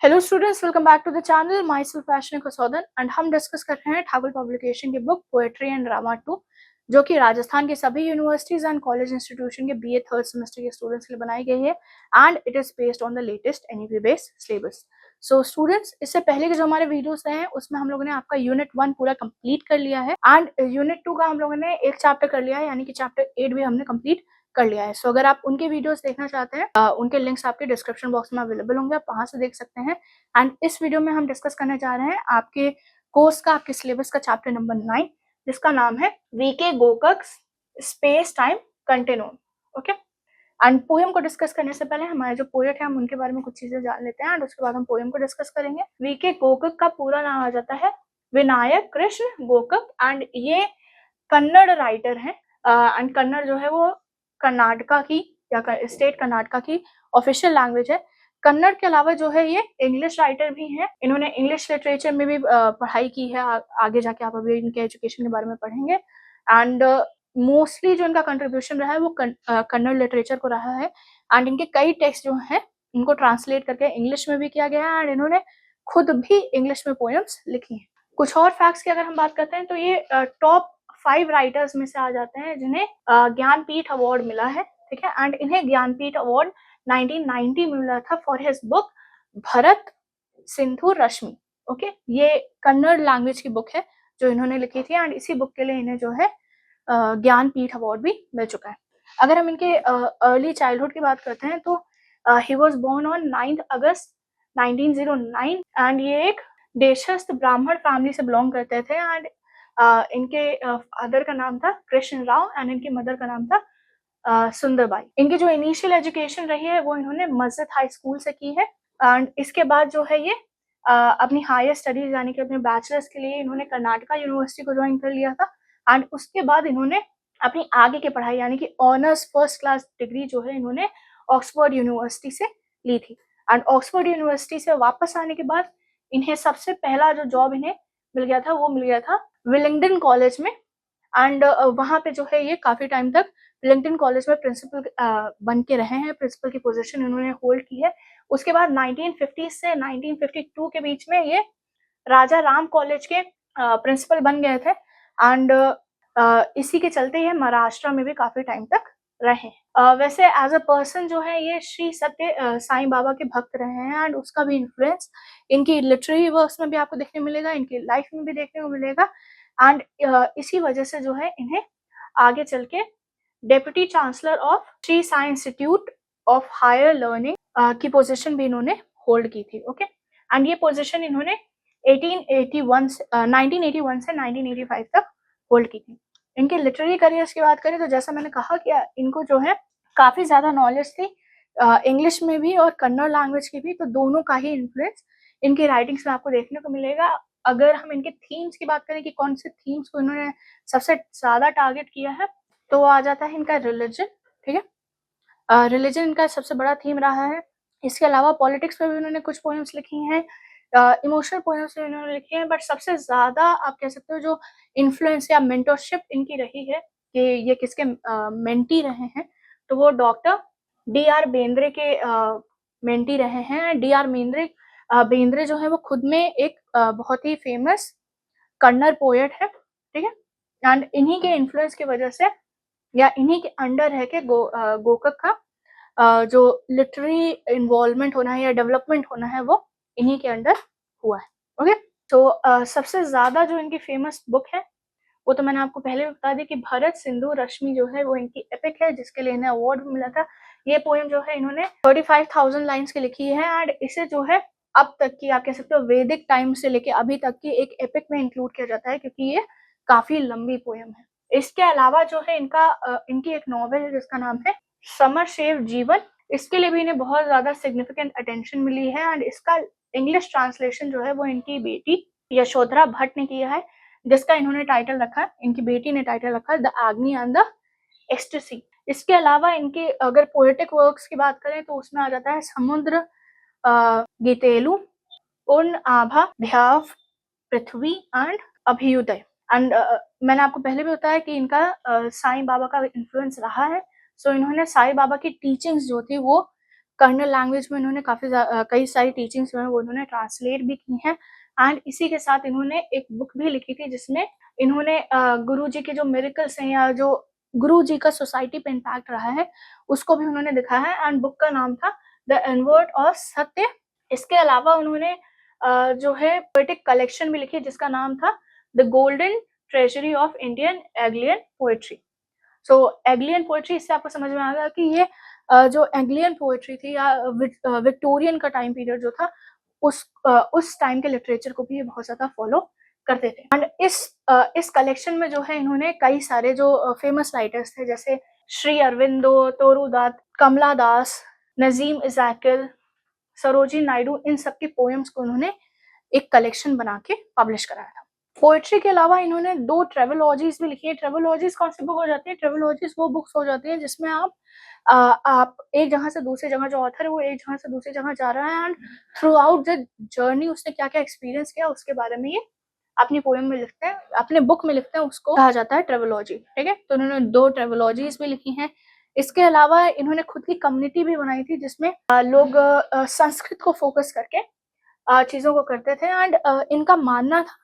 Hello students, welcome back to the channel. Myself Vaishnavi Kasaudhan and हम discuss कर रहे हैं ठाकुर पब्लिकेशन की बुक पोएट्री एंड ड्रामा 2, जो कि राजस्थान के सभी यूनिवर्सिटीज एंड कॉलेज इंस्टीट्यूशन के बीए थर्ड सेमेस्टर के स्टूडेंट्स के लिए बनाई गई है and it is based on the latest NEP based syllabus. So students, इससे पहले के जो हमारे वीडियोस रहे हैं उसमें हम लोगों ने आपका यूनिट 1 पूरा कंप्लीट कर लिया है एंड यूनिट 2 का हम लोगों ने एक चैप्टर कर लिया है, यानी कि चैप्टर 8 भी हमने कंप्लीट कर लिया है। सो अगर आप उनके वीडियोस देखना चाहते हैं उनके लिंक्स आपके डिस्क्रिप्शन बॉक्स में अवेलेबल होंगे, आप वहां से देख सकते हैं। एंड इस वीडियो में हम डिस्कस करने जा रहे हैं आपके कोर्स का, आपके सिलेबस का चैप्टर नंबर 9, जिसका नाम है V K Gokak space time continuum. Okay, and poem को डिस्कस करने से पहले हमारे जो पोएट है हम उनके बारे में कुछ चीजें जान लेते हैं एंड उसके बाद हम पोएम को डिस्कस करेंगे। वीके गोकक का पूरा नाम आ जाता है विनायक कृष्ण गोकक एंड ये कन्नड़ राइटर हैं एंड कन्नड़ जो है वो कर्नाटका की या स्टेट कर्नाटका की ऑफिशियल लैंग्वेज है। कन्नड़ के अलावा जो है ये इंग्लिश राइटर भी हैं, इन्होंने इंग्लिश लिटरेचर में भी पढ़ाई की है। आगे जाके आप अभी इनके एजुकेशन के बारे में पढ़ेंगे एंड मोस्टली जो इनका कंट्रीब्यूशन रहा है वो कन्नड़ लिटरेचर को रहा है एंड इनके कई टेक्स्ट जो हैं इनको ट्रांसलेट करके इंग्लिश में भी किया गया है एंड इन्होंने खुद भी इंग्लिश में पोएम्स लिखी हैं। कुछ और फैक्ट्स की अगर हम बात करते हैं तो ये टॉप 5 राइटर्स में से आ जाते हैं जिन्हें ज्ञानपीठ अवार्ड मिला है, ठीक है। एंड इन्हें ज्ञानपीठ अवार्ड 1990 में मिला था for his book Bharat Sindhu Rashmi. Okay, ये कन्नड़ लैंग्वेज की बुक है जो इन्होंने लिखी थी एंड इसी बुक के लिए इन्हें जो है ज्ञानपीठ अवार्ड भी मिल चुका है। अगर हम इनके अर्ली चाइल्डहुड की बात करते हैं तो he was born on 9 August 1909 and ये एक देशस्थ ब्राह्मण फैमिली से बिलोंग करते थे एंड इनके फादर का नाम था कृष्ण राव एंड इनकी मदर का नाम था सुंदरबाई। इनकी जो इनिशियल एजुकेशन रही है वो इन्होंने मस्जिद हाई स्कूल से की है एंड इसके बाद जो है ये अपनी हायर स्टडीज यानी कि अपने बैचलर्स के लिए इन्होंने कर्नाटका यूनिवर्सिटी को ज्वाइन कर लिया था एंड उसके बाद इन्होंने अपनी आगे की पढ़ाई यानी कि ऑनर्स फर्स्ट क्लास डिग्री जो है इन्होंने ऑक्सफोर्ड यूनिवर्सिटी से ली थी एंड ऑक्सफोर्ड यूनिवर्सिटी से वापस आने के बाद इन्हें सबसे पहला जो जॉब इन्हें मिल गया था वो मिल गया था विलिंगडन कॉलेज में एंड वहाँ पे जो है ये काफी टाइम तक विलिंगडन कॉलेज में प्रिंसिपल बन के रहे हैं, प्रिंसिपल की पोजीशन इन्होंने होल्ड की है। उसके बाद 1950 से 1952 के बीच में ये राजा राम कॉलेज के प्रिंसिपल बन गए थे एंड इसी के चलते ये महाराष्ट्र में भी काफी टाइम तक रहे। वैसे एज अ पर्सन जो है ये श्री सत्य साईं बाबा के भक्त रहे हैं एंड उसका भी इन्फ्लुएंस इनकी लिटरेरी वर्क्स में भी आपको देखने मिलेगा, इनकी लाइफ में भी देखने को मिलेगा एंड इसी वजह से जो है इन्हें आगे चल के deputy chancellor of Shri Sai institute of higher learning की पोजीशन भी इन्होंने होल्ड की थी। ओके, एंड ये पोजीशन इन्होंने 1981 से 1985 तक होल्ड की थी। इनके लिटरेरी करियर्स की बात करें तो जैसा मैंने कहा कि इनको जो है काफी ज्यादा नॉलेज थी इंग्लिश में भी और कन्नड़ लैंग्वेज की भी, तो दोनों का ही इन्फ्लुएंस इनकी राइटिंग्स में आपको देखने को मिलेगा। अगर हम इनके थीम्स की बात करें कि कौन से थीम्स को इन्होंने सबसे ज्यादा टारगेट किया है तो आ जाता है इनका रिलीजन, ठीक है। रिलीजन इनका सबसे बड़ा थीम रहा है। इसके अलावा पॉलिटिक्स पे भी उन्होंने कुछ पोएम्स लिखी हैं, इमोशनल पोएम्स भी उन्होंने लिखी हैं, बट सबसे ज्यादा आप कह सकते हो जो इन्फ्लुएंस या मेंटरशिप इनकी रही है कि ये किसके मेंटी रहे हैं तो वो डॉक्टर D.R. बेंद्रे के मेंटी रहे हैं। D.R. बेंद्रे जो है वो खुद में एक बहुत ही फेमस कन्नड़ पोएट है, ठीक है। एंड इन्हीं के इन्फ्लुएंस की वजह से या इन्हीं के अंडर है कि गोकक का जो लिटरेरी इन्वॉल्वमेंट होना है या डेवलपमेंट होना है वो इन्हीं के अंडर हुआ है। ओके, तो सबसे ज्यादा जो इनकी फेमस बुक है वो तो मैंने आपको पहले भी बता दी कि भरत सिंधु रश्मि जो है वो इनकी एपिक है जिसके लिए इन्हें अवार्ड मिला था। ये पोएम जो है इन्होंने 35,000 लाइन्स की लिखी है एंड इसे जो है अब तक की आप कह सकते हो वैदिक टाइम से लेके अभी तक की एक एपिक में इंक्लूड किया जाता है क्योंकि ये काफी लंबी पोएम है। इसके अलावा जो है इनकी एक नॉवेल है जिसका नाम है समरशेव जीवन। इसके लिए भी इन्हें बहुत ज्यादा सिग्निफिकेंट अटेंशन मिली है एंड इसका इंग्लिश ट्रांसलेशन जो है वो इनकी बेटी यशोधरा भट्ट ने किया है, जिसका इन्होंने टाइटल रखा, इनकी बेटी ने टाइटल रखा द एग्नी एंड द एक्सटेसी। इसके अलावा इनके अगर पोएटिक वर्क्स की बात करें तो उसमें आ जाता है समुद्र गीतेलु, उन आभा भ्याव पृथ्वी एंड अभ्युदय। एंड मैंने आपको पहले भी बताया कि इनका साईं बाबा का इन्फ्लुएंस रहा है। सो इन्होंने साईं बाबा की टीचिंग्स जो थी वो कर्नल लैंग्वेज में इन्होंने कई सारी टीचिंग्स जो है वो इन्होंने ट्रांसलेट भी की हैं। एंड इसी के साथ इन्होंने एक बुक भी लिखी थी जिसमें इन्होंने गुरु जी के जो मिरेकल्स हैं या जो गुरु जी का सोसाइटी पे इम्पैक्ट रहा है उसको भी उन्होंने लिखा है। एंड बुक का नाम था द इनवर्ट ऑफ सत्य। इसके अलावा उन्होंने जो है पोएटिक कलेक्शन भी लिखी जिसका नाम था the golden treasury of Indian Anglian poetry. So Anglian poetry, इससे आपको समझ में आ गया कि ये जो एंग्लियन पोएट्री थी या विक्टोरियन का टाइम पीरियड जो था उस टाइम के लिटरेचर को भी ये बहुत ज्यादा फॉलो करते थे। एंड इस कलेक्शन में जो है इन्होंने कई सारे जो फेमस राइटर्स थे जैसे श्री अरविंदो, तोरू दत्त, कमला दास, नजीम इज़ाकिल, सरोजिनी नायडू, इन सब की पोएम्स को उन्होंने एक कलेक्शन बना के पब्लिश कराया था। पोएट्री के अलावा इन्होंने 2 ट्रेवलॉजीज भी लिखी है। ट्रेवलॉजीज कौन सी बुक हो जाती है? ट्रेवलॉजीज वो बुक्स हो जाती है जिसमें आप एक जगह से दूसरी जगह, जो ऑथर है वो एक जगह से दूसरी जगह जा रहा है and through out the journey उसने क्या क्या एक्सपीरियंस किया उसके बारे में ये अपनी पोएम में लिखते हैं, अपने बुक में लिखते हैं, उसको कहा जाता है ट्रेवलॉजी। ठीक है, तो उन्होंने 2 ट्रेवलॉजीज भी लिखी हैं। इसके अलावा इन्होंने खुद की कम्युनिटी भी बनाई थी जिसमें लोग संस्कृत को फोकस करके चीजों को करते थे। एंड इनका मानना था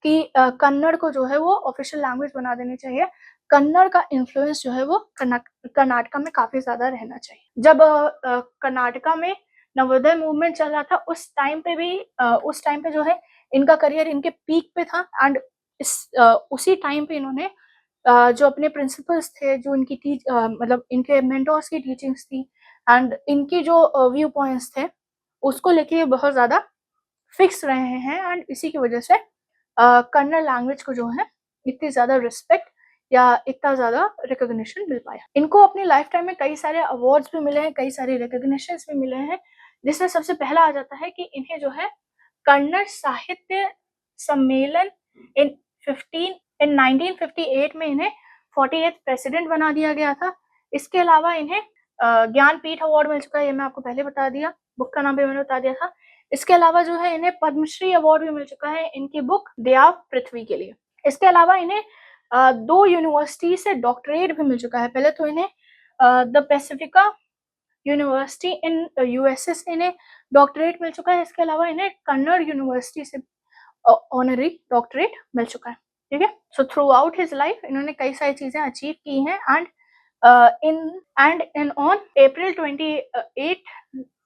कि कन्नड़ को जो है वो ऑफिशियल लैंग्वेज बना देनी चाहिए। कन्नड़ का इन्फ्लुएंस जो है वो कर्नाटका में काफी ज्यादा रहना चाहिए। जब कर्नाटका में नवोदय मूवमेंट चल रहा था उस टाइम पे जो है इनका करियर इनके पीक पे था। एंड उसी टाइम पे इन्होंने जो अपने प्रिंसिपल्स थे, जो इनकी मतलब इनके मेंटोर्स की टीचिंग्स थी एंड इनकी जो व्यू पॉइंट्स थे उसको लेके बहुत ज्यादा फिक्स रहे हैं। एंड इसी की वजह से कन्नड़ लैंग्वेज को जो है इतनी ज्यादा रिस्पेक्ट या इतना ज्यादा रिकॉग्निशन मिल पाया। इनको अपनी लाइफ टाइम में कई सारे अवार्ड्स भी मिले हैं, कई सारे रिकॉग्निशन भी मिले हैं, जिसमें सबसे पहला आ जाता है कि इन्हें जो है कन्नड़ साहित्य सम्मेलन इन 1958 में इन्हें 48th प्रेसिडेंट बना दिया गया था। इसके अलावा इन्हें ज्ञानपीठ अवार्ड मिल चुका है, ये मैं आपको पहले बता दिया, बुक का नाम भी मैंने बता दिया था। इसके अलावा जो है इन्हें पद्मश्री अवार्ड भी मिल चुका है इनकी बुक दया पृथ्वी के लिए। इसके अलावा इन्हें 2 यूनिवर्सिटी से डॉक्टरेट भी मिल चुका है। पहले तो इन्हें the Pacifica university in USA से इन्हें डॉक्टरेट मिल चुका है। इसके अलावा इन्हें कन्नड़ यूनिवर्सिटी से ऑनरी डॉक्टरेट मिल चुका है। ठीक है, so through out his life इन्होंने कई सारी चीजें अचीव की हैं। एंड ऑन अप्रैल 28,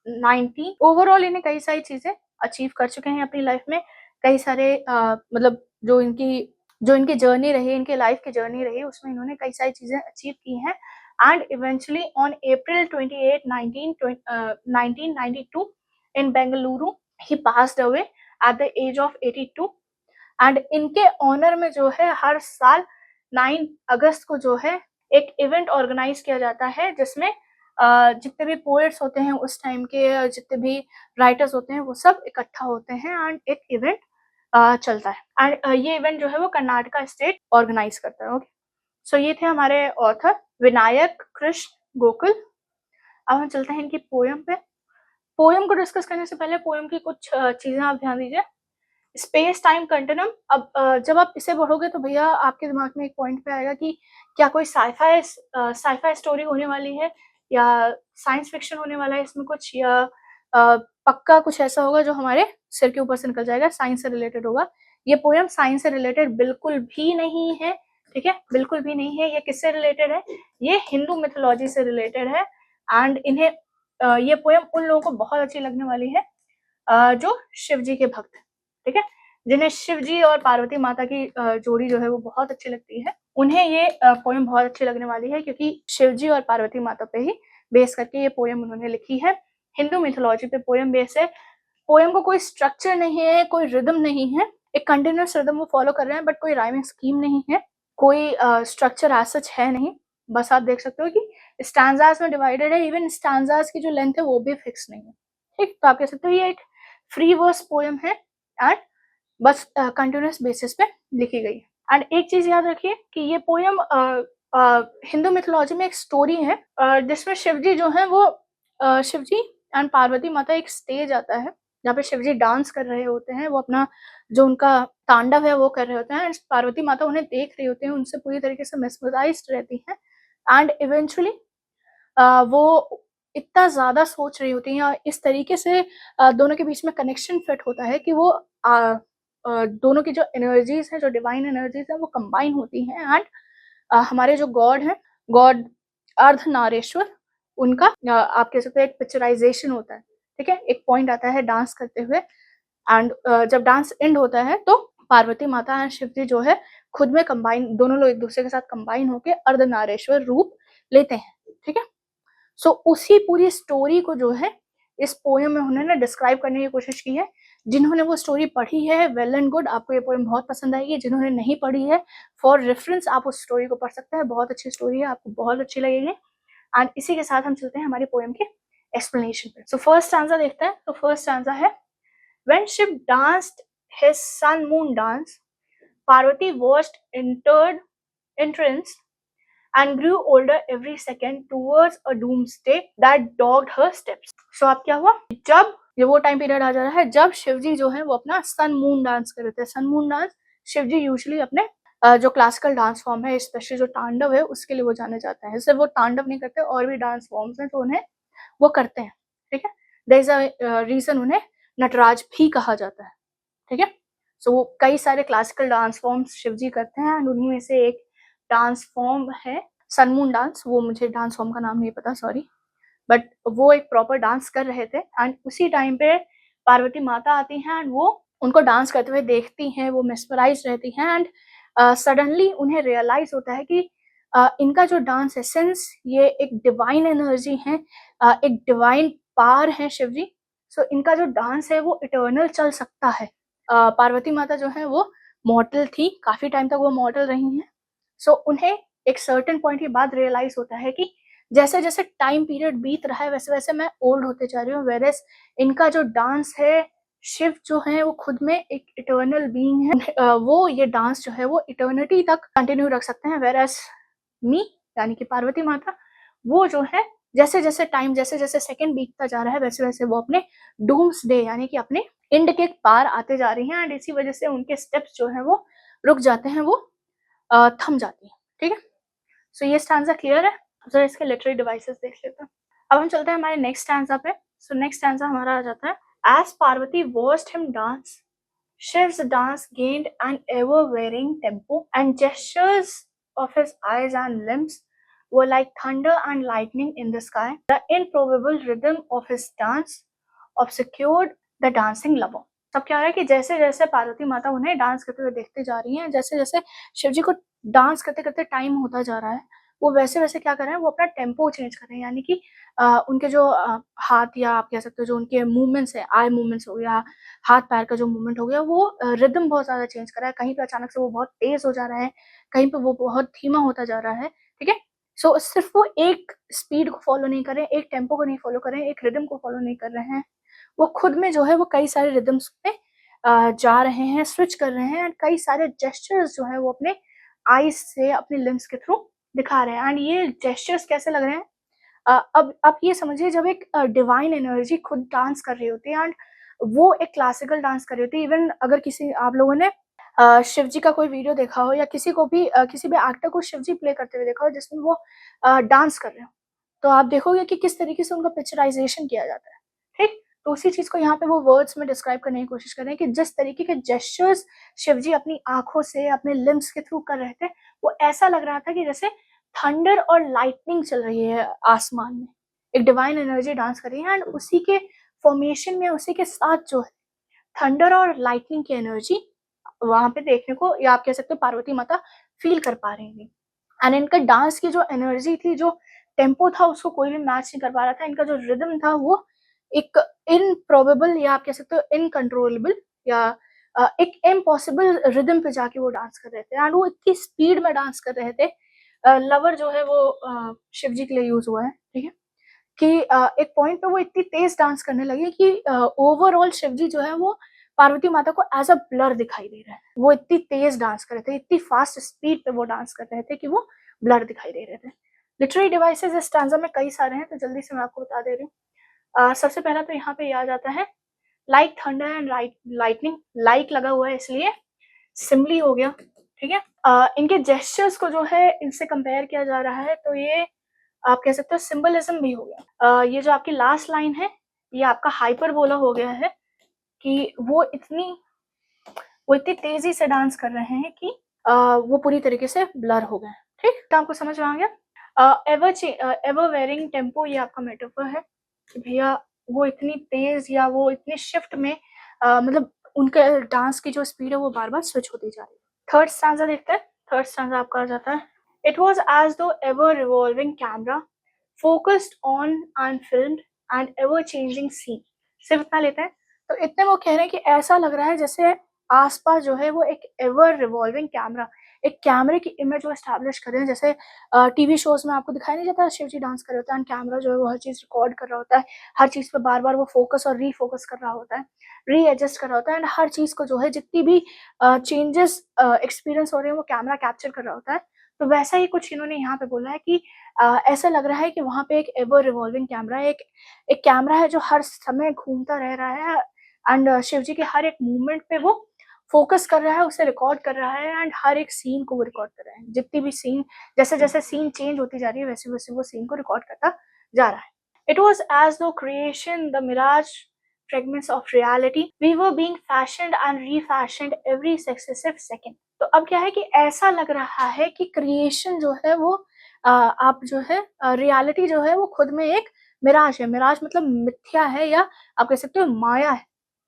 19 ओवरऑल इन्हें कई सारी चीजें अचीव कर चुके हैं अपनी लाइफ में। कई सारे मतलब जो इनकी जर्नी रही, इनके लाइफ की जर्नी रही, उसमें इन्होंने कई सारी चीजें अचीव की हैं। And eventually on April 28, 1992 in Bengaluru he passed away at the age of 82। And इनके ऑनर में जो है हर साल 9 अगस्त को जो है एक इवेंट ऑर्गेनाइज किया जाता है जिसमें जितने भी पोएट्स होते हैं उस टाइम के, जितने भी राइटर्स होते हैं वो सब इकट्ठा होते हैं एंड एक इवेंट चलता है। एंड ये इवेंट जो है वो कर्नाटका स्टेट ऑर्गेनाइज करता है। ओके, सो ये थे हमारे ऑथर विनायक कृष्ण गोकुल। अब हम चलते हैं इनकी पोयम पे। पोयम को डिस्कस करने से पहले पोयम की कुछ चीजें आप ध्यान दीजिए। स्पेस टाइम कंटिन्यूम, अब जब आप इसे पढ़ोगे तो भैया आपके दिमाग में एक पॉइंट पे आएगा कि क्या कोई साइफाई स्टोरी होने वाली है या साइंस फिक्शन होने वाला है इसमें कुछ, या पक्का कुछ ऐसा होगा जो हमारे सिर के ऊपर से निकल जाएगा, साइंस से रिलेटेड होगा। ये पोयम साइंस से रिलेटेड बिल्कुल भी नहीं है। ठीक है, बिल्कुल भी नहीं है। ये किससे रिलेटेड है? ये हिंदू मिथोलॉजी से रिलेटेड है। एंड इन्हें ये पोयम उन लोगों को बहुत अच्छी लगने वाली है जो शिव जी के भक्त हैं। ठीक है, जिन्हें शिव जी और पार्वती माता की जोड़ी जो है वो बहुत अच्छी लगती है, उन्हें ये पोयम बहुत अच्छी लगने वाली है क्योंकि शिव जी और पार्वती माता पे ही बेस करके ये पोयम उन्होंने लिखी है। हिंदू मिथोलॉजी पे पोयम बेस है। पोयम को कोई स्ट्रक्चर नहीं है, कोई रिदम नहीं है, एक कंटिन्यूअस रिदम वो फॉलो कर रहे हैं, बट कोई राइमिंग स्कीम नहीं है, कोई स्ट्रक्चर एज सच है नहीं। बस आप देख सकते हो कि स्टैंजास में डिवाइडेड है, इवन स्टैंजास की जो लेंथ है वो भी फिक्स नहीं है। ठीक, तो आप कह सकते हो ये एक फ्री वर्स पोयम है एंड बस कंटिन्यूअस बेसिस पे लिखी गई है। एंड एक चीज याद रखिए कि ये पोयम हिंदू मिथोलॉजी में एक स्टोरी है जिसमें शिवजी जो है वो शिवजी एंड पार्वती माता, एक स्टेज आता है जहाँ पे शिवजी डांस कर रहे होते हैं, वो अपना जो उनका तांडव है वो कर रहे होते हैं एंड पार्वती माता उन्हें देख रही होती हैं, उनसे पूरी तरीके से मेस्मराइज्ड रहती हैं। एंड इवेंचुअली वो इतना ज़्यादा सोच रही होती हैं या इस तरीके से दोनों के बीच में कनेक्शन फिट होता है कि वो दोनों की जो एनर्जीज़ हैं, जो डिवाइन एनर्जीज़ हैं, वो कंबाइन होती हैं एंड हमारे जो गॉड हैं, गॉड अर्धनारीश्वर, उनका आप कह सकते हैं एक पिक्चराइज़ेशन होता है, ठीक है? एक पॉइंट आता है डांस करते हुए एंड जब डांस एंड होता है तो पार्वती माता एंड शिव जी जो है खुद में कंबाइन, दोनों लोग एक दूसरे के साथ कंबाइन होके अर्धनारीश्वर रूप लेते हैं, ठीक है? सो उसी पूरी स्टोरी को जो है इस पोएम में उन्होंने डिस्क्राइब करने की कोशिश की है। जिन्होंने वो स्टोरी पढ़ी है वेल एंड गुड, आपको ये पोएम बहुत पसंद आएगी। जिन्होंने नहीं पढ़ी है, फॉर रेफरेंस आप उस स्टोरी को पढ़ सकते हैं, बहुत अच्छी स्टोरी है, आपको बहुत अच्छी लगेगी। एंड इसी के साथ हम चलते हैं हमारी पोएम के एक्सप्लेनेशन पे। सो फर्स्ट स्टैंजा देखते हैं। तो फर्स्ट स्टैंजा है, when Shiva danced his sun moon dance, Parvati watched entrance and grew older every second towards a doomsday that dogged her steps. So अब क्या हुआ, जब ये वो टाइम पीरियड आ जा रहा है जब शिवजी जो है वो अपना सन मून डांस कर रहे थे। Sun moon dance Shivji usually अपने जो क्लासिकल डांस फॉर्म है, स्पेशली जो तांडव है, उसके लिए वो जाने जाते हैं। सिर्फ वो तांडव नहीं करते, और भी डांस फॉर्म्स हैं तो उन्हें वो करते हैं, ठीक है? देयर इज अ रीजन उन्हें नटराज भी कहा जाता है, ठीक है? सो कई सारे क्लासिकल डांस फॉर्म्स शिवजी करते हैं एंड उन्हीं में से एक डांस फॉर्म है सन मून डांस। वो मुझे डांस फॉर्म का नाम नहीं पता, सॉरी, बट वो एक प्रॉपर डांस कर रहे थे एंड उसी टाइम पे पार्वती माता आती हैं एंड वो उनको डांस करते हुए देखती हैं, वो मेस्मराइज रहती हैं एंड सडनली उन्हें रियलाइज होता है कि इनका जो डांस है, सिंस ये एक डिवाइन एनर्जी है, एक डिवाइन पावर है शिवजी, सो इनका जो डांस है वो इटर्नल चल सकता है। पार्वती माता जो है वो मॉर्टल थी, काफी टाइम तक वो मॉर्टल रही हैं। सो उन्हें एक सर्टेन पॉइंट के बाद रियलाइज होता है कि जैसे जैसे टाइम पीरियड बीत रहा है वैसे वैसे मैं ओल्ड होते जा रही हूँ, वेरेस इनका जो डांस है, शिव जो है वो खुद में एक इटर्नल बीइंग है, वो ये डांस जो है वो इटर्निटी तक कंटिन्यू रख सकते हैं, वेरेस मी यानी कि पार्वती माता, वो जो है जैसे जैसे टाइम, जैसे जैसे सेकंड बीतता जा रहा है वैसे वैसे वो अपने डूम्स डे यानी कि अपने एंड के पार आते जा रही हैं एंड इसी वजह से उनके स्टेप्स जो है वो रुक जाते हैं, वो थम जाती है, ठीक है? सो ये स्टैंजा क्लियर है। जरा इसके लिटरेरी डिवाइसेस देख लेते हैं। अब हम चलते हैं हमारे नेक्स्ट स्टैंजा पे। सो नेक्स्ट स्टैंजा हमारा आ जाता है, as Parvati watched him dance, Shiv's dance gained an ever varying tempo and gestures of his eyes and limbs were like thunder and lightning in the sky. The improbable rhythm of his dance obscured the dancing lover. तब क्या हो रहा है कि जैसे जैसे पार्वती माता उन्हें डांस करते हुए देखते जा रही हैं, जैसे जैसे शिवजी को डांस करते करते टाइम होता जा रहा है, वो वैसे वैसे क्या कर रहे हैं, वो अपना टेम्पो चेंज कर रहे हैं, यानी कि उनके जो हाथ, या आप कह सकते हो जो उनके मूवमेंट्स है, आई मूवमेंट्स हो गया, हाथ पैर का जो मूवमेंट हो गया, वो रिदम बहुत ज़्यादा चेंज कर रहा है। कहीं पे अचानक से वो बहुत तेज़ हो जा रहा है, कहीं पे वो बहुत धीमा होता जा रहा है, ठीक है? सो सिर्फ वो एक स्पीड को फॉलो नहीं कर रहे हैं, एक टेम्पो को नहीं फॉलो कर रहे हैं, एक रिदम को फॉलो नहीं कर रहे हैं, वो खुद में जो है वो कई सारे रिदम्स पे जा रहे हैं, स्विच कर रहे हैं एंड कई सारे जेस्चर्स जो है वो अपने आईज से, अपने लिम्स के थ्रू दिखा रहे हैं। एंड ये जेस्चर्स कैसे लग रहे हैं, अब आप ये समझिए, जब एक डिवाइन एनर्जी खुद डांस कर रही होती है एंड वो एक क्लासिकल डांस कर रही होती है, इवन अगर किसी आप लोगों ने शिव जी का कोई वीडियो देखा हो या किसी को भी किसी भी एक्टर को शिव जी प्ले करते हुए देखा हो जिसमें वो डांस कर रहे हो, तो आप देखोगे कि किस तरीके से उनका पिक्चराइजेशन किया जाता है, ठीक? तो उसी चीज़ को यहाँ पे वो वर्ड्स में डिस्क्राइब करने की कोशिश कर रहे हैं कि जिस तरीके के जेस्चर्स शिवजी अपनी आँखों से, अपने लिम्स के थ्रू कर रहे थे, वो ऐसा लग रहा था कि जैसे थंडर और लाइटनिंग चल रही है आसमान में। एक डिवाइन एनर्जी डांस कर रही है एंड उसी के फॉर्मेशन में, उसी के साथ जो है थंडर और लाइटनिंग की एनर्जी वहाँ पे देखने को, या आप कह सकते हो पार्वती माता फील कर पा रही थी। एंड इनका डांस की जो एनर्जी थी, जो टेम्पो था, उसको कोई भी मैच नहीं कर पा रहा था। इनका जो रिदम था वो एक इम्प्रोबेबल, या आप कह सकते हो इनकंट्रोलेबल, या एक इम्पॉसिबल रिदम पे जाके वो डांस कर रहे थे एंड वो इतनी स्पीड में डांस कर रहे थे। लवर जो है वो शिव जी के लिए यूज हुआ है, ठीक है? कि एक पॉइंट पे वो इतनी तेज डांस करने लगे कि ओवरऑल शिव जी जो है वो पार्वती माता को एज अ ब्लर दिखाई दे रहा है। वो इतनी तेज डांस कर रहे थे, इतनी फास्ट स्पीड पे वो डांस कर रहे थे कि वो ब्लर दिखाई दे रहे थे। लिटरेरी डिवाइसेस इस स्टैंजा में कई सारे हैं, तो जल्दी से मैं आपको बता दे रही हूँ। सबसे पहला तो यहाँ पे ये आ जाता है, like thunder and lightning, like लगा हुआ है इसलिए सिमली हो गया, ठीक है? इनके जेस्चर्स को जो है इनसे कंपेयर किया जा रहा है, तो ये आप कह सकते हो सिंबलिज्म भी हो गया। ये जो आपकी लास्ट लाइन है ये आपका हाइपरबोला हो गया है कि वो इतनी तेजी से डांस कर रहे हैं कि वो पूरी तरीके से ब्लर हो गए। ठीक, तो आपको समझ में आ गया। एवर वेरिंग टेम्पो ये आपका मेटाफर है कि भैया वो इतनी तेज या वो इतनी शिफ्ट में मतलब उनके डांस की जो स्पीड है वो बार बार स्विच होती जा रही है। थर्ड स्टैंजा देखते हैं। थर्ड स्टैंजा आपका आ जाता है, it was as though ever revolving camera focused on and filmed and ever changing scene. सिर्फ इतना लेते हैं तो इतने वो कह रहे हैं कि ऐसा लग रहा है जैसे आसपास जो है वो एक एवर रिवॉल्विंग कैमरा, एक कैमरे की इमेज वो एस्टैब्लिश कर रहे हैं। जैसे टीवी शोज में आपको दिखाई नहीं जाता शिव जी डांस कर रहे होता है एंड कैमरा जो है वो हर चीज रिकॉर्ड कर रहा होता है, हर चीज पे बार बार वो फोकस और रीफोकस कर रहा होता है, रीएडजस्ट कर रहा होता है एंड हर चीज को जो है जितनी भी चेंजेस एक्सपीरियंस हो रहे हैं वो कैमरा कैप्चर कर रहा होता है। तो वैसा ही कुछ इन्होंने यहाँ पे बोला है कि ऐसा लग रहा है कि वहाँ पे एक एवर रिवॉल्विंग कैमरा है, एक कैमरा है जो हर समय घूमता रह रहा है एंड शिव जी के हर एक मूवमेंट पे वो फोकस कर रहा है, उसे रिकॉर्ड कर रहा है एंड हर एक सीन को वो रिकॉर्ड कर रहा है। जितनी भी सीन, जैसे जैसे सीन चेंज होती जा रही है वैसे वैसे वो सीन को रिकॉर्ड करता जा रहा है। It was as no creation the mirage fragments of reality we were being fashioned and refashioned every successive second। तो अब क्या है कि ऐसा लग रहा है कि क्रिएशन जो है वो आप जो है रियलिटी जो है वो खुद में एक मिराज है। मिराज मतलब मिथ्या है या आप कह सकते हो माया है।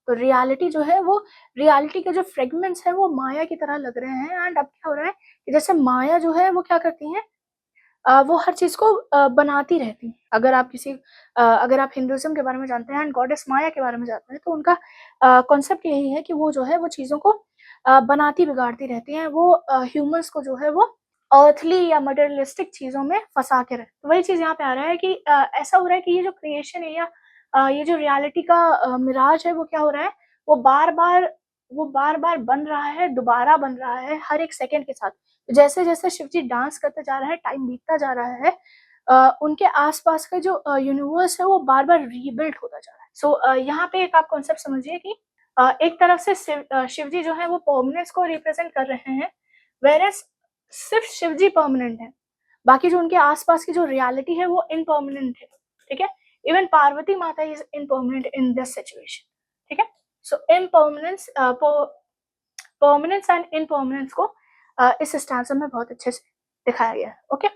तो रियलिटी जो है वो रियलिटी के जो फ्रेगमेंट्स है वो माया की तरह लग रहे हैं एंड अब क्या हो रहा है कि जैसे माया जो है वो क्या करती है वो हर चीज को बनाती रहती हैं। अगर आप हिंदुइज्म के बारे में जानते हैं एंड गॉडेस माया के बारे में जानते हैं तो उनका कॉन्सेप्ट यही है कि वो जो है वो चीजों को बनाती बिगाड़ती रहती हैं। वो ह्यूमंस को जो है वो अर्थली या मटेरियलिस्टिक चीजों में फंसा के रहे। तो वही चीज यहाँ पे आ रहा है कि ऐसा हो रहा है कि ये जो क्रिएशन है या ये जो रियलिटी का मिराज है वो क्या हो रहा है, वो बार बार बन रहा है, दोबारा बन रहा है हर एक सेकंड के साथ। जैसे जैसे शिव जी डांस करते जा रहे हैं, टाइम बीतता जा रहा है, उनके आसपास का जो यूनिवर्स है वो बार बार रीबिल्ड होता जा रहा है। सो यहाँ पे एक आप कॉन्सेप्ट समझिए कि एक तरफ से शिव जी जो है वो परमानेंस को रिप्रेजेंट कर रहे हैं, वेरएस सिर्फ शिव जी परमानेंट है, बाकी जो उनके आसपास की जो रियलिटी है वो इनपरमानेंट है। ठीक है, इवन पार्वती माता इज इनपरमानेंट इन दिस सिचुएशन। ठीक है, सो इनपरमानेंस परमानेंस एंड इनपरमानेंस को इस स्टैंजा में बहुत अच्छे से दिखाया गया है। ओके,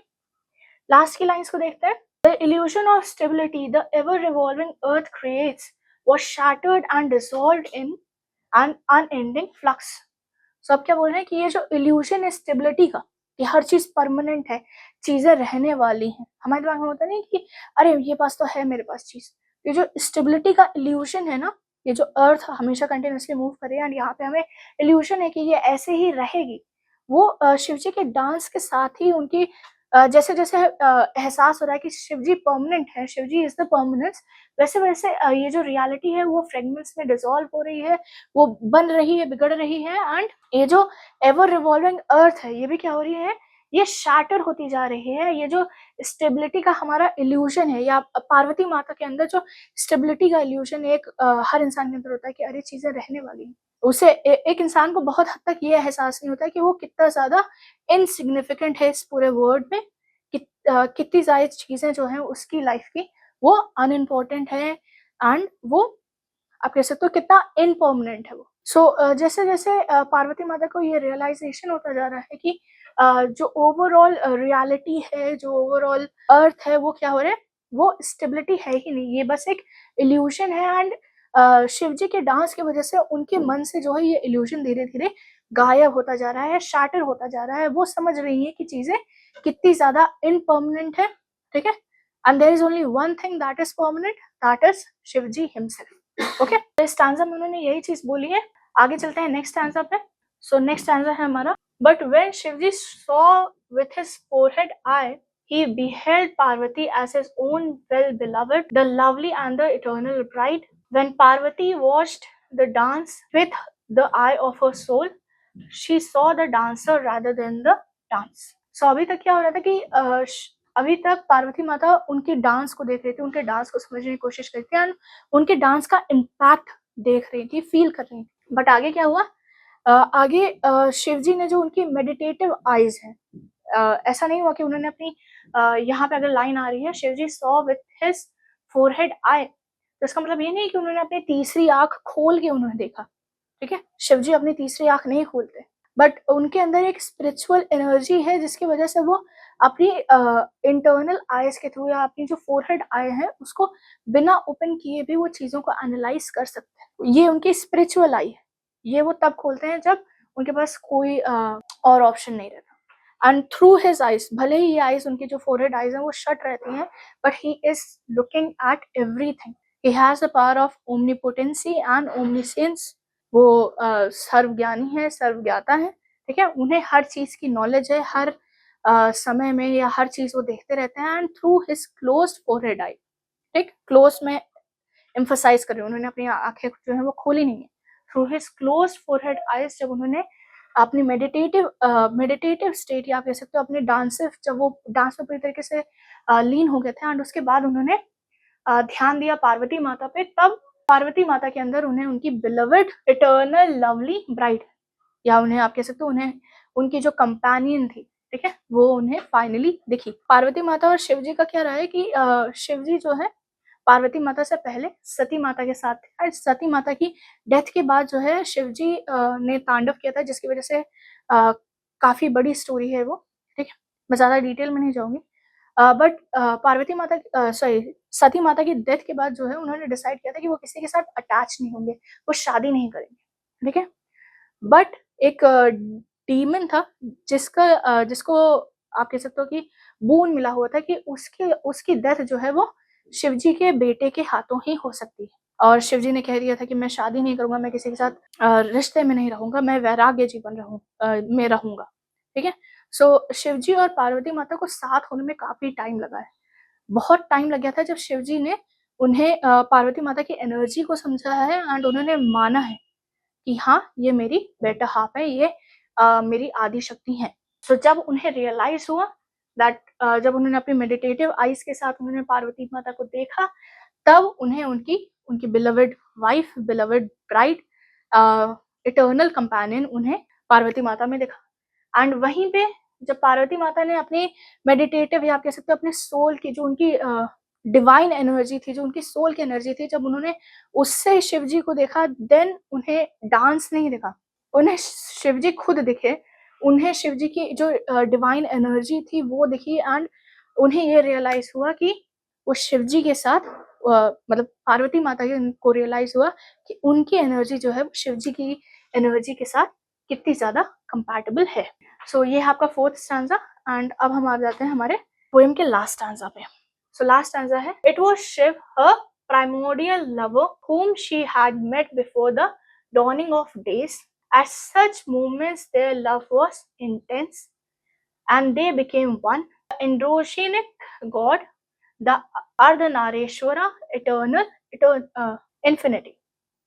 लास्ट की लाइंस को देखते हैं। The illusion of stability the ever revolving earth creates was shattered and dissolved in an unending flux. So अब क्या बोल रहे हैं कि ये जो इल्यूजन है स्टेबिलिटी का, कि हर चीज परमानेंट है, चीजें रहने वाली हैं। हमारे दिमाग में होता नहीं कि अरे ये पास तो है मेरे पास चीज। ये जो स्टेबिलिटी का इल्यूजन है ना, ये जो अर्थ हमेशा कंटिन्यूसली मूव कर रही है एंड यहाँ पे हमें इल्यूजन है कि ये ऐसे ही रहेगी, वो शिव जी के डांस के साथ ही उनकी जैसे जैसे एहसास हो रहा है कि शिव जी परमानेंट है, शिव जी इज द परमानेंस, वैसे वैसे ये जो रियलिटी है वो फ्रेगमेंट्स में डिसॉल्व हो रही है, वो बन रही है, बिगड़ रही है एंड ये जो एवर रिवॉल्विंग अर्थ है ये भी क्या हो रही है, ये शैटर होती जा रही है। ये जो स्टेबिलिटी का हमारा इल्यूजन है या पार्वती माता के अंदर जो स्टेबिलिटी का इल्यूजन एक हर इंसान के अंदर होता है कि अरे चीजें रहने वाली हैं, उसे एक इंसान को बहुत हद तक ये एहसास नहीं होता कि वो कितना ज्यादा इनसिग्निफिकेंट है इस पूरे वर्ल्ड में, कितनी सारी चीजें जो हैं उसकी लाइफ की वो अनइम्पोर्टेंट है एंड वो आप कह सकते हो कितना इनपरमानेंट है वो। सो जैसे जैसे पार्वती माता को ये रियलाइजेशन होता जा रहा है कि जो ओवरऑल रियलिटी है, जो ओवरऑल अर्थ है वो क्या हो रहा है, वो स्टेबिलिटी है ही नहीं, ये बस एक इल्यूशन है एंड शिव जी के डांस की वजह से उनके मन से जो है ये इल्यूजन धीरे धीरे गायब होता जा रहा है, शैटर होता जा रहा है। वो समझ रही है कि चीजें कितनी ज्यादा इनपरमानेंट है। ठीक है, and there is only one thing that is permanent, that is Shiva ji himself. Okay, तो इस स्टैंजा में उन्होंने यही चीज बोली है। आगे चलते हैं नेक्स्ट स्टैंजा पे। सो नेक्स्ट स्टैंजा है हमारा, but when Shivji saw with his forehead I he beheld Parvati as his own well-beloved, the lovely and the eternal bride. When Parvati watched the dance with the eye of her soul, she saw the dancer rather than the dance. So अभी तक क्या हो रहा था कि अभी तक पार्वती माता उनके डांस को देख रही थी, उनके डांस को समझने की कोशिश कर रही थी, उनके डांस का इम्पैक्ट देख रही थी, फील कर रही थी। बट आगे क्या हुआ, आगे शिव जी ने जो उनकी मेडिटेटिव आईज है, ऐसा नहीं हुआ कि उन्होंने अपनी यहाँ पे अगर लाइन आ रही है Shivji saw with his forehead eye, तो इसका मतलब ये नहीं कि उन्होंने अपनी तीसरी आंख खोल के उन्होंने देखा, ठीक है, शिवजी अपनी तीसरी आंख नहीं खोलते, बट उनके अंदर एक स्पिरिचुअल एनर्जी है जिसकी वजह से वो अपनी इंटरनल आईज के थ्रू या अपनी जो फोरहेड आई है उसको बिना ओपन किए भी वो चीजों को एनालाइज कर सकते हैं। ये उनकी स्पिरिचुअल आई है, ये वो तब खोलते हैं जब उनके पास कोई और ऑप्शन नहीं रहता। एंड थ्रू हिज आईज, भले ही ये आईज उनकी जो फोरहेड आईज हैं वो शट रहती हैं, but he is looking at everything. He has the power of omnipotency and omniscience. वो सर्वज्ञानी है, सर्वज्ञाता है, ठीक है, उन्हें हर चीज की नॉलेज है, हर समय में या हर चीज वो देखते रहते हैं। And through his closed forehead eye, ठीक, क्लोज में एम्फसाइज कर रहे हैं, उन्होंने अपनी आंखें जो है वो खोली नहीं है। Through his closed forehead eyes, जब उन्होंने अपनी मेडिटेटिव स्टेट या आप कह सकते हो अपने डांसिव, जब वो डांस में पूरी तरीके से लीन हो गए थे एंड उसके बाद उन्होंने ध्यान दिया पार्वती माता पे, तब पार्वती माता के अंदर उन्हें उनकी बिलवड इटर्नल लवली ब्राइड, या उन्हें आप कह सकते हो उन्हें उनकी जो कंपेनियन थी, ठीक है, वो उन्हें फाइनली दिखी। पार्वती माता और शिवजी का क्या रहा है कि शिवजी जो है पार्वती माता से पहले सती माता के साथ थे। सती माता की डेथ के बाद जो है शिवजी ने तांडव किया था, जिसकी वजह से काफी बड़ी स्टोरी है वो, ठीक है, मैं ज्यादा डिटेल में नहीं जाऊंगी। बट पार्वती माता सॉरी सती माता की डेथ के बाद जो है उन्होंने डिसाइड किया था कि वो किसी के साथ अटैच नहीं होंगे, वो शादी नहीं करेंगे, ठीक है। बट एक डीमन था जिसको आप कह सकते हो कि बून मिला हुआ था कि उसकी डेथ जो है वो शिवजी के बेटे के हाथों ही हो सकती है। और शिवजी ने कह दिया था कि मैं शादी नहीं करूंगा, मैं किसी के साथ रिश्ते में नहीं रहूंगा, मैं वैराग्य जीवन में रहूंगा, ठीक है। सो शिवजी और पार्वती माता को साथ होने में काफी टाइम लगा है, बहुत टाइम लग गया था जब शिवजी ने उन्हें पार्वती माता की एनर्जी को समझा है एंड उन्होंने माना है कि हाँ ये मेरी बेटर हाफ है, ये मेरी आदि शक्ति है। तो जब उन्हें रियलाइज हुआ दैट, जब उन्होंने अपनी मेडिटेटिव आईज के साथ उन्होंने पार्वती माता को देखा, तब उन्हें उनकी उनकी beloved wife, beloved bride, eternal companion उन्हें पार्वती माता में दिखा। एंड वहीं पे जब पार्वती माता ने अपनी मेडिटेटिव या आप कह सकते हो अपने सोल की जो उनकी डिवाइन एनर्जी थी, जो उनकी सोल की एनर्जी थी, जब उन्होंने उससे शिवजी को देखा, देन उन्हें डांस नहीं दिखा, उन्हें शिवजी खुद दिखे, उन्हें शिवजी की जो डिवाइन एनर्जी थी वो दिखी। एंड उन्हें ये रियलाइज हुआ कि वो शिवजी के साथ मतलब पार्वती माता को रियलाइज हुआ कि उनकी एनर्जी जो है वो शिवजी की एनर्जी के साथ कितनी ज्यादा कंपैटिबल है। सो ये है आपका फोर्थ स्टैंजा। एंड अब हम आ जाते हैं हमारे पोएम के लास्ट स्टैंजा पे। सो लास्ट स्टैंजा है, it was Shiva her primordial lover whom she had met before the dawning of days. At such moments their love was intense and they became one. The androgenic god, the Ardhanareshwara, infinity.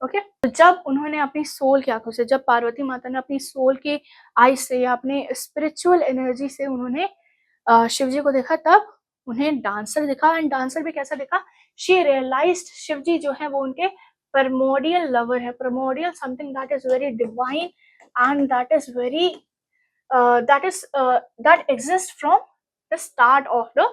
Okay, तो जब उन्होंने अपनी soul की आंखों से, जब पार्वती माता ने अपनी सोल के आई से या अपने स्पिरिचुअल एनर्जी से उन्होंने शिवजी को देखा, तब उन्हें डांसर दिखा। एंड डांसर भी कैसा दिखा, शी रियलाइज्ड शिवजी जो है वो उनके primordial लवर है, primordial something that is very divine and that is very that exists from the start of the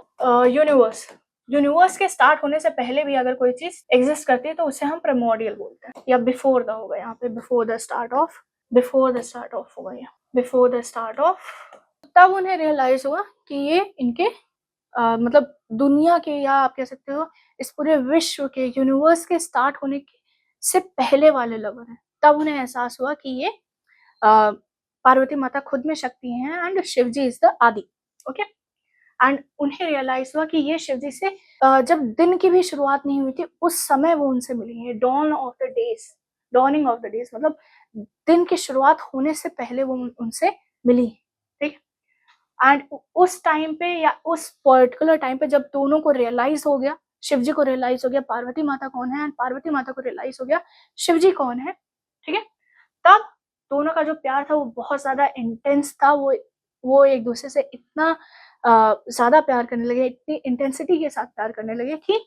universe. Universe के स्टार्ट होने से पहले भी अगर कोई चीज एग्जिस्ट करती है तो उसे हम प्रिमोडियल बोलते हैं, या बिफोर द होगा यहाँ पे, बिफोर द स्टार्ट ऑफ होगा यहाँ, बिफोर द स्टार्ट ऑफ। तब उन्हें रियलाइज हुआ कि ये इनके मतलब दुनिया के, या आप कह सकते हो इस पूरे विश्व के, यूनिवर्स के स्टार्ट होने से पहले वाले लवर हैं। तब उन्हें एहसास हुआ कि ये पार्वती माता खुद में शक्ति हैं एंड शिवजी इज द आदि। ओके, एंड उन्हें रियलाइज हुआ कि ये शिवजी से जब दिन की भी शुरुआत नहीं हुई थी उस समय वो उनसे मिली है, dawn of the days, dawning of the days, मतलब दिन की शुरुआत होने से पहले वो उनसे मिली, ठीक। एंड उस टाइम पे या उस पर्टिकुलर टाइम पे जब दोनों को रियलाइज हो गया, शिवजी को रियलाइज हो गया पार्वती माता कौन है एंड पार्वती माता को रियलाइज हो गया शिवजी कौन है, ठीक है, तब दोनों का जो प्यार था वो बहुत ज्यादा इंटेंस था। वो एक दूसरे से इतना ज्यादा प्यार करने लगे, इतनी इंटेंसिटी के साथ प्यार करने लगे कि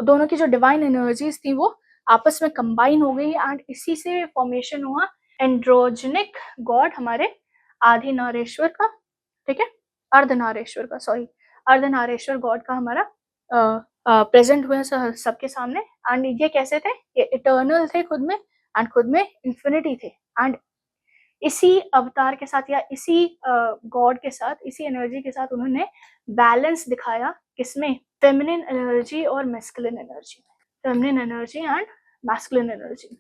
दोनों की जो डिवाइन एनर्जीज थी वो आपस में कंबाइन हो गई। एंड इसी से फॉर्मेशन हुआ एंड्रोजेनिक गॉड हमारे आदिनारेश्वर का, ठीक है, अर्धनारेश्वर का, सॉरी अर्धनारीश्वर गॉड का हमारा प्रेजेंट हुए सबके सामने। एंड ये कैसे थे, ये इटर्नल थे खुद में, एंड खुद में इंफिनिटी थे। एंड इसी अवतार के साथ या इसी गॉड के साथ, इसी एनर्जी के साथ उन्होंने बैलेंस दिखाया, किसमें, फेमिनिन एनर्जी और masculine energy, feminine energy and masculine energy.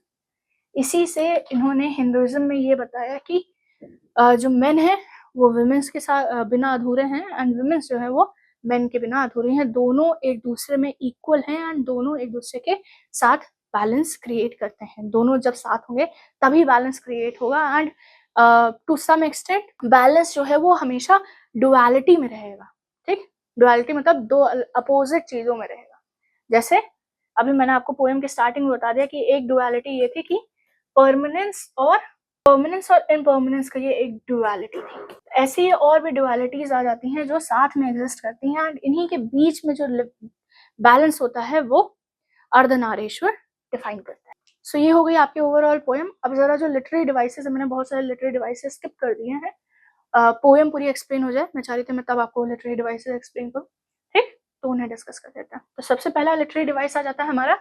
इसी से इन्होंने हिंदुइज्म में ये बताया कि जो मेन है वो वुमेन्स के साथ बिना अधूरे हैं, एंड वुमेन्स जो है वो मेन के बिना अधूरी हैं। दोनों एक दूसरे में इक्वल हैं, एंड दोनों एक दूसरे के साथ बैलेंस क्रिएट करते हैं। दोनों जब साथ होंगे तभी बैलेंस क्रिएट होगा। And to some extent balance जो है वो हमेशा डुअलिटी में रहेगा। ठीक, डुअलिटी मतलब दो अपोजिट चीजों में रहेगा। जैसे अभी मैंने आपको पोएम के स्टार्टिंग में बता दिया कि एक डुअलिटी ये थी कि परमानेंस और इम्परमानेंस का ये एक डुअलिटी थी। ऐसे ही और भी डुअलिटीज आ जाती हैं जो साथ में एग्जिस्ट करती हैं, एंड इन्हीं के बीच में जो बैलेंस होता है वो अर्धनारीश्वर डिफाइन करता है। सो ये हो गई आपकी ओवरऑल पोएम। अब जरा जो लिटरेरी डिवाइसेस, मैंने बहुत सारे लिटरेरी डिवाइसेस स्किप कर दिए हैं, पोएम पूरी एक्सप्लेन हो जाए, मैं चाह रही थी मैं तब आपको लिटरेरी डिवाइसेस एक्सप्लेन करूँ। ठीक, तो उन्हें डिस्कस कर देते हैं। तो सबसे पहला लिटरेरी डिवाइस आ जाता है हमारा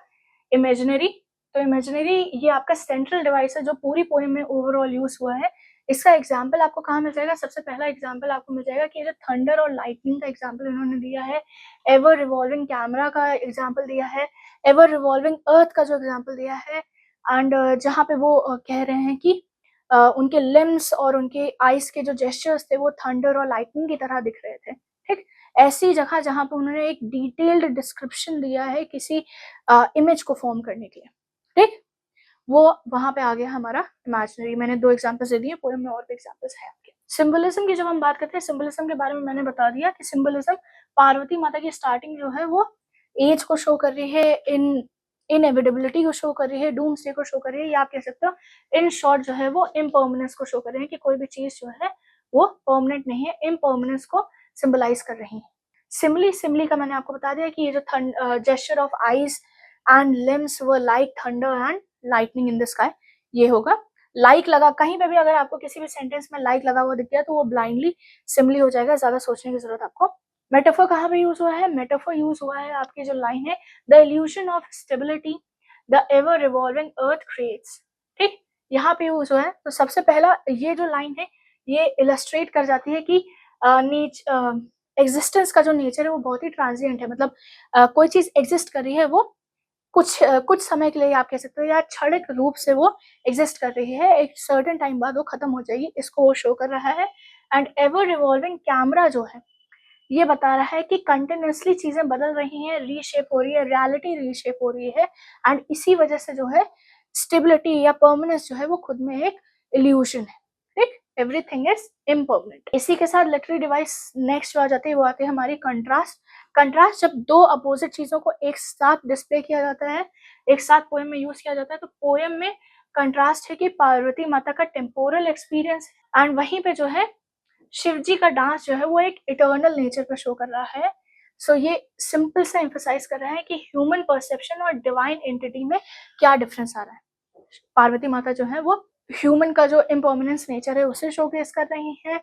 इमेजिनरी। तो इमेजिनरी ये आपका सेंट्रल डिवाइस है जो पूरी पोएम में ओवरऑल यूज हुआ है। इसका एग्जाम्पल आपको कहाँ मिल जाएगा, सबसे पहला एग्जाम्पल आपको मिल जाएगा कि जो थंडर और लाइटनिंग का एग्जाम्पल इन्होंने दिया है, एवर रिवॉल्विंग कैमरा का एग्जाम्पल दिया है, एवर रिवॉल्विंग अर्थ का जो एग्जाम्पल दिया है, एंड जहाँ पे वो कह रहे हैं कि उनके लिम्स और उनके आइस के जो जेस्चर्स थे वो थंडर और लाइटनिंग की तरह दिख रहे थे। ठीक, ऐसी जगह जहाँ पे उन्होंने एक डिटेल्ड डिस्क्रिप्शन दिया है किसी इमेज को फॉर्म करने के लिए। ठीक, वो वहां पे आ गया हमारा इमेजिनरी। मैंने 2 एग्जांपल्स दे दिए, पोएम में और भी एग्जांपल्स हैं आपके। सिंबलिज्म की जब हम बात करते हैं, सिंबलिज्म के बारे में मैंने बता दिया कि सिंबलिज्म पार्वती माता की स्टार्टिंग जो है वो एज को शो कर रही है, इनएविटेबिलिटी को शो कर रही है, डूम्सडे को शो कर रही है, या आप कह सकते हो इन शॉर्ट जो है वो इम्परमानेंस को शो कर रहे हैं कि कोई भी चीज जो है वो परमानेंट नहीं है, इम्परमानेंस को सिंबलाइज कर रही है। सिमली का मैंने आपको बता दिया कि ये जो gesture of eyes and limbs were like thunder and lightning in the sky, ये होगा। लाइक लगा कहीं पे भी अगर आपको किसी भी सेंटेंस में लाइक लगा हुआ दिख गया तो वो ब्लाइंडली सिमली हो जाएगा, ज्यादा सोचने की जरूरत आपको। मेटाफर कहाँ पे यूज हुआ है, मेटाफर यूज हुआ है आपकी जो लाइन है, the evolution of stability the ever revolving earth creates. ठीक, यहाँ पे यूज हुआ है। तो सबसे पहला ये जो लाइन है ये इलस्ट्रेट कर जाती है कि एग्जिस्टेंस का जो नेचर है वो बहुत ही ट्रांजिएंट है। मतलब कोई चीज एग्जिस्ट कर रही है वो कुछ समय के लिए आप कह सकते हो, या क्षणिक रूप से वो एग्जिस्ट कर रही है, एक सर्टेन टाइम बाद वो खत्म हो जाएगी, इसको वो शो कर रहा है। एंड एवर रिवॉल्विंग कैमरा जो है ये बता रहा है कि कंटिन्यूसली चीजें बदल रही हैं, रीशेप हो रही है, रियलिटी रीशेप हो रही है, एंड इसी वजह से जो है स्टेबिलिटी या परमानेंस जो है वो खुद में एक इल्यूशन है। ठीक, एवरीथिंग इज इम्परमानेंट। इसी के साथ लिटरेरी डिवाइस नेक्स्ट जो आ जाती है वो आती है हमारी कंट्रास्ट। कंट्रास्ट जब दो अपोजिट चीजों को एक साथ डिस्प्ले किया जाता है, एक साथ पोएम में यूज किया जाता है, तो पोएम में कंट्रास्ट है कि पार्वती माता का टेम्पोरल एक्सपीरियंस एंड वहीं पे जो है शिव जी का डांस जो है वो एक इटर्नल नेचर पर शो कर रहा है। सो ये सिंपल से एम्फसाइज कर रहा है कि ह्यूमन परसेप्शन और डिवाइन एंटिटी में क्या डिफरेंस आ रहा है। पार्वती माता जो है वो ह्यूमन का जो इम्पर्मानेंस नेचर है उसे शोकेस कर रही है।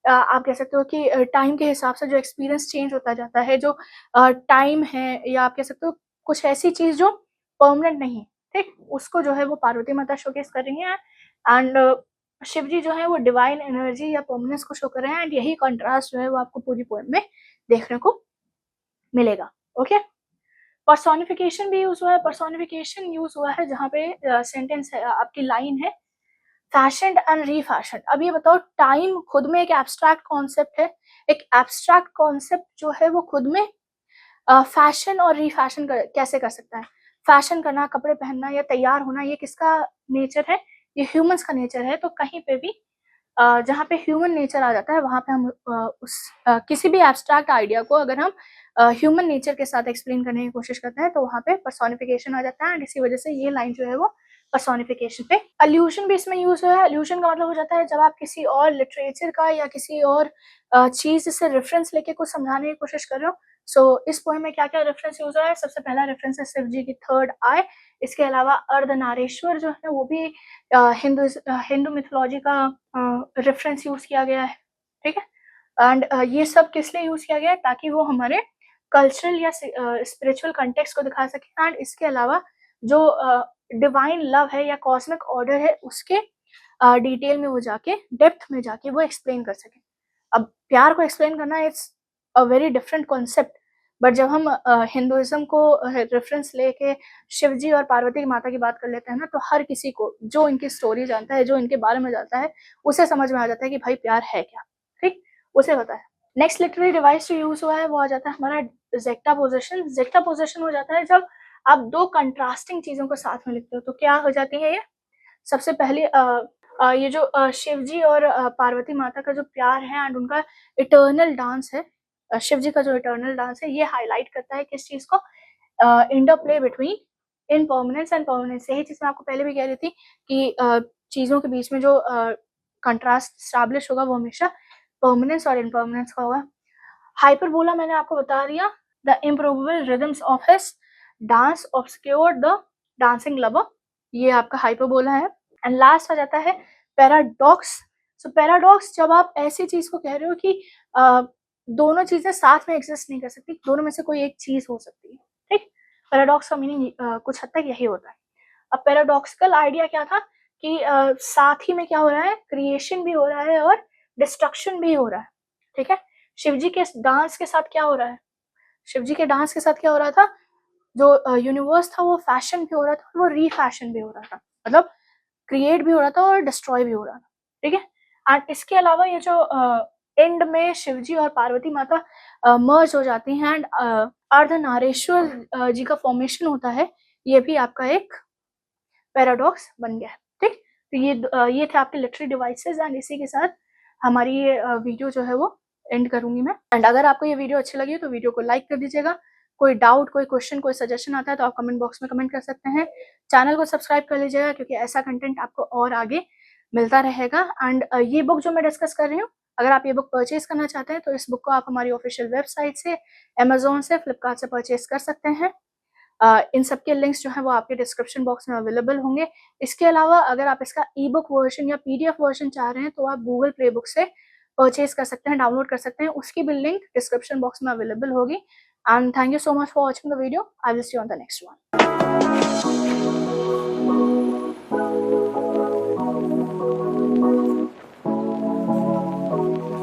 आप कह सकते हो कि टाइम के हिसाब से जो एक्सपीरियंस चेंज होता जाता है, जो टाइम है, या आप कह सकते हो कुछ ऐसी चीज जो परमानेंट नहीं है, ठीक, उसको जो है वो पार्वती माता शोकेस कर रही है। एंड शिव जी जो है वो डिवाइन एनर्जी या परमानेंस को शो कर रहे हैं, एंड यही कंट्रास्ट जो है वो आपको पूरी पोएम में देखने को मिलेगा। ओके, पर्सोनिफिकेशन भी यूज हुआ है। पर्सोनिफिकेशन यूज हुआ है जहाँ पे सेंटेंस है, आपकी लाइन है, फैशन्ड एंड रीफैशन्ड। अब ये बताओ, टाइम खुद में एक एब्स्ट्रैक्ट कॉन्सेप्ट है, एक एब्स्ट्रैक्ट कॉन्सेप्ट जो है वो खुद में फैशन और रीफैशन कैसे कर सकता है। फैशन करना, कपड़े पहनना या तैयार होना, ये किसका नेचर है, ये ह्यूमंस का नेचर है। तो कहीं पे भी जहाँ पे ह्यूमन नेचर आ जाता है वहां पे हम किसी भी एब्स्ट्रैक्ट आइडिया को अगर हम ह्यूमन नेचर के साथ एक्सप्लेन करने की कोशिश करते हैं तो वहां पे पर्सोनिफिकेशन आ जाता है, एंड इसी वजह से ये लाइन जो है वो पर्सोनिफिकेशन पे। अल्यूशन भी इसमें यूज हुआ है। अल्यूशन का मतलब हो जाता है जब आप किसी और लिटरेचर का या किसी और चीज से रेफरेंस लेके कुछ समझाने की कोशिश कर रहे हो। सो इस पोएम में क्या क्या रेफरेंस यूज हुआ है, सबसे पहला रेफरेंस है शिव जी की थर्ड आई। इसके अलावा अर्धनारीश्वर जो है वो भी हिंदू मिथोलॉजी का रेफरेंस यूज किया गया है। ठीक है, एंड ये सब किस लिए यूज किया गया है, ताकि वो हमारे कल्चरल या स्पिरिचुअल कंटेक्स्ट को दिखा सके। एंड इसके अलावा जो डिवाइन लव है या कॉस्मिक ऑर्डर है उसके डिटेल में वो जाके, डेप्थ में जाके वो एक्सप्लेन कर सके। अब प्यार को एक्सप्लेन करना it's a very different concept, but जब हम हिंदुइज्म को रेफरेंस लेके शिव जी और पार्वती माता की बात कर लेते हैं ना, तो हर किसी को जो इनकी स्टोरी जानता है, जो इनके बारे में जानता है, उसे समझ में आ जाता है कि भाई प्यार है क्या, ठीक, उसे पता है। नेक्स्ट लिटरेरी डिवाइस जो यूज हुआ है वो आ जाता है हमारा जेक्टा पोजिशन। जेक्टा पोजिशन हो जाता है जब आप दो कंट्रास्टिंग चीजों को साथ में लिखते हो, तो क्या हो जाती है ये। सबसे पहले ये जो शिव जी और पार्वती माता का जो प्यार है एंड उनका इटर्नल डांस है, शिव जी का जो इटर्नल डांस है, ये हाईलाइट करता है किस चीज को, इंटरप्ले बिटवीन इनपर्मनेंस एंड परमानेंस। यही चीज मैं आपको पहले भी कह रही थी कि चीजों के बीच में जो कंट्रास्ट स्टैब्लिश होगा वो हमेशा परमानेंस और इनपर्मनेंस का होगा। हाइपरबोला मैंने आपको बता दिया, the improbable rhythms of his dance obscured the dancing lover, ये आपका हाइपरबोला है। एंड लास्ट आ जाता है पैराडॉक्स। सो पैराडॉक्स जब आप ऐसी चीज को कह रहे हो कि दोनों चीजें साथ में एग्जिस्ट नहीं कर सकती, दोनों में से कोई एक चीज हो सकती है, ठीक। पैराडॉक्स का मीनिंग कुछ हद तक यही होता है। अब पैराडॉक्सिकल आइडिया क्या था कि साथ ही में क्या हो रहा है, क्रिएशन भी हो रहा है और डिस्ट्रक्शन भी हो रहा है, ठीक है। शिवजी के डांस के साथ क्या हो रहा है, शिवजी के डांस के साथ क्या हो रहा था, जो यूनिवर्स था वो फैशन भी हो रहा था और वो रीफैशन भी हो रहा था, मतलब क्रिएट भी हो रहा था और डिस्ट्रॉय भी हो रहा था, ठीक है। एंड इसके अलावा ये जो एंड में शिवजी और पार्वती माता मर्ज हो जाती हैं एंड अर्धनारेश्वर जी का फॉर्मेशन होता है, ये भी आपका एक पैराडॉक्स बन गया है, ठीक। तो ये थे आपके लिटरेरी डिवाइसेस एंड इसी के साथ हमारी ये वीडियो जो है वो एंड करूंगी मैं। एंड अगर आपको ये वीडियो अच्छी लगी तो वीडियो को लाइक कर दीजिएगा। कोई डाउट, कोई क्वेश्चन, कोई सजेशन आता है तो आप कमेंट बॉक्स में कमेंट कर सकते हैं। चैनल को सब्सक्राइब कर लीजिएगा क्योंकि ऐसा कंटेंट आपको और आगे मिलता रहेगा। एंड ये बुक जो मैं डिस्कस कर रही हूँ, अगर आप ये बुक परचेज करना चाहते हैं तो इस बुक को आप हमारी ऑफिशियल वेबसाइट से, अमेजोन से, फ्लिपकार्ट से परचेज कर सकते हैं। इन सब के लिंक्स जो है वो आपके डिस्क्रिप्शन बॉक्स में अवेलेबल होंगे। इसके अलावा अगर आप इसका ई बुक वर्जन या पीडीएफ वर्जन चाह रहे हैं तो आप गूगल प्ले बुक से परचेज कर सकते हैं, डाउनलोड कर सकते हैं, उसकी भी लिंक डिस्क्रिप्शन बॉक्स में अवेलेबल होगी। And thank you so much for watching the video. I will see you on the next one.